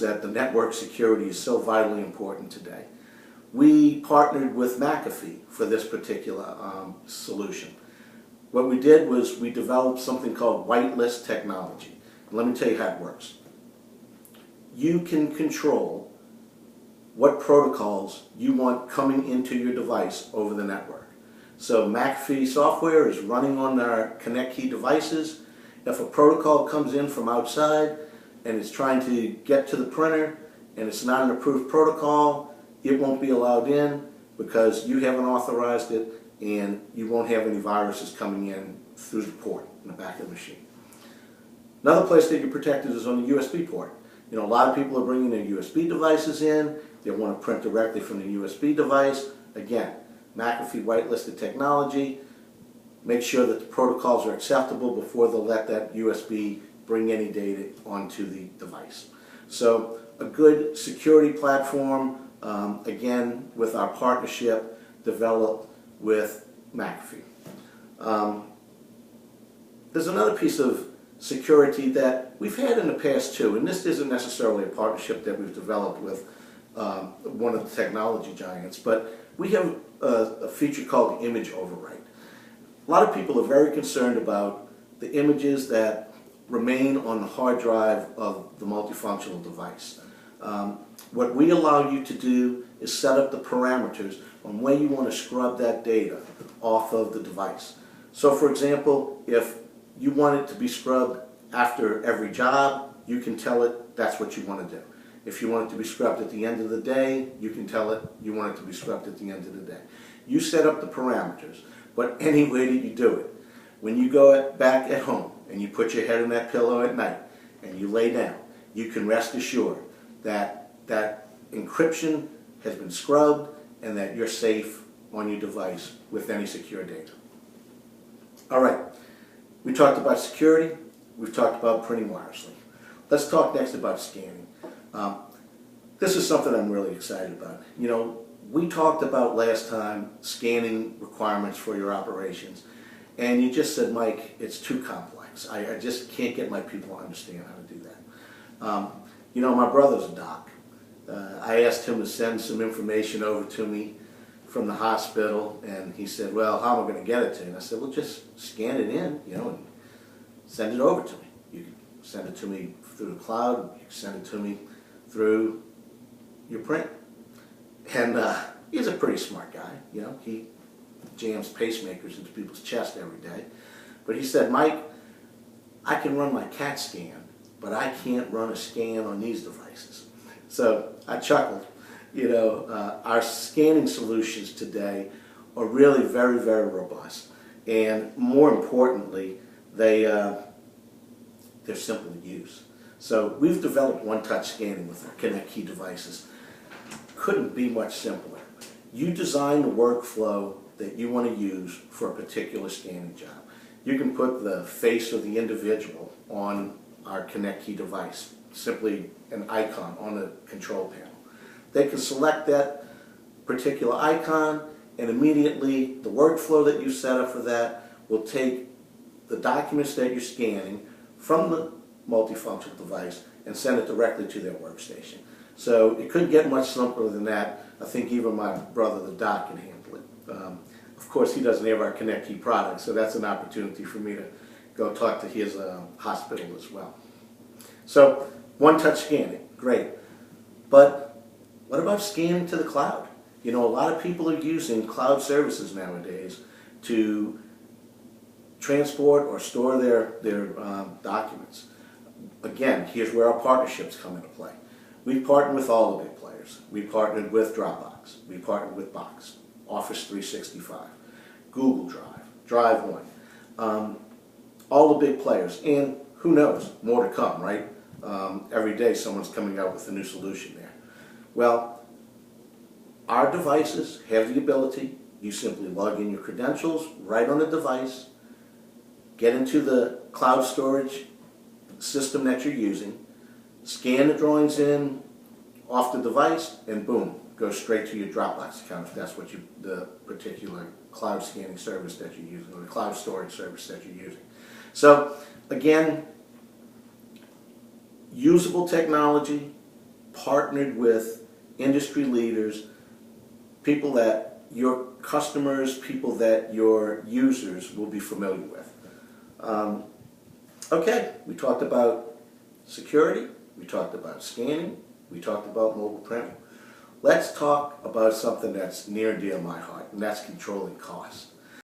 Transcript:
that the network security is so vitally important today. We partnered with McAfee for this particular solution. What we did was we developed something called whitelist technology. And let me tell you how it works. You can control what protocols you want coming into your device over the network. So McAfee software is running on our ConnectKey devices. If a protocol comes in from outside and it's trying to get to the printer and it's not an approved protocol, it won't be allowed in because you haven't authorized it, and you won't have any viruses coming in through the port in the back of the machine. Another place that you're protected is on the USB port. You know, a lot of people are bringing their USB devices in. They want to print directly from the USB device. Again, McAfee whitelisted technology. Make sure that the protocols are acceptable before they'll let that USB bring any data onto the device. So a good security platform, again, with our partnership developed with McAfee. There's another piece of security that we've had in the past too, and this isn't necessarily a partnership that we've developed with one of the technology giants, but we have a feature called the image overwrite. A lot of people are very concerned about the images that remain on the hard drive of the multifunctional device. What we allow you to do is set up the parameters on when you want to scrub that data off of the device. So for example, if you want it to be scrubbed after every job, you can tell it that's what you want to do. If you want it to be scrubbed at the end of the day, you can tell it you want it to be scrubbed at the end of the day. You set up the parameters, but any way that you do it, when you go back at home and you put your head on that pillow at night and you lay down, you can rest assured that that encryption has been scrubbed and that you're safe on your device with any secure data. All right, we talked about security, we've talked about printing wirelessly. Let's talk next about scanning. This is something I'm really excited about. You know, we talked about last time scanning requirements for your operations, and you just said, Mike, it's too complex. I just can't get my people to understand how to do that. You know, my brother's a doc. I asked him to send some information over to me from the hospital, and he said, well, how am I going to get it to you? And I said, well, just scan it in, you know, and send it over to me. You can send it to me through the cloud, you can send it to me through your print. And he's a pretty smart guy, you know, he jams pacemakers into people's chest every day. But he said, Mike, I can run my CAT scan, but I can't run a scan on these devices. So I chuckled. You know, our scanning solutions today are really very, very robust. And more importantly, they're simple to use. So we've developed one-touch scanning with our ConnectKey devices. Couldn't be much simpler. You design the workflow that you want to use for a particular scanning job. You can put the face of the individual on our ConnectKey device, simply an icon on the control panel. They can select that particular icon, and immediately the workflow that you set up for that will take the documents that you're scanning from the multifunctional device and send it directly to their workstation. So it couldn't get much simpler than that. I think even my brother, the doc, can handle it. Of course, he doesn't have our ConnectKey product, so that's an opportunity for me to go talk to his hospital as well. So one-touch scanning, great. But what about scanning to the cloud? You know, a lot of people are using cloud services nowadays to transport or store their documents. Again, here's where our partnerships come into play. We've partnered with all the big players. We partnered with Dropbox. We partnered with Box, Office 365, Google Drive, DriveOne, all the big players. And who knows, more to come, right? Every day someone's coming out with a new solution there. Well, our devices have the ability, you simply log in your credentials right on the device, get into the cloud storage system that you're using, scan the drawings in off the device, and boom, goes straight to your Dropbox account if that's what the particular cloud scanning service that you're using, or the cloud storage service that you're using. So again, usable technology, partnered with industry leaders, people that your customers, people that your users will be familiar with. Okay, we talked about security, we talked about scanning, we talked about mobile printing. Let's talk about something that's near and dear to my heart, and that's controlling costs.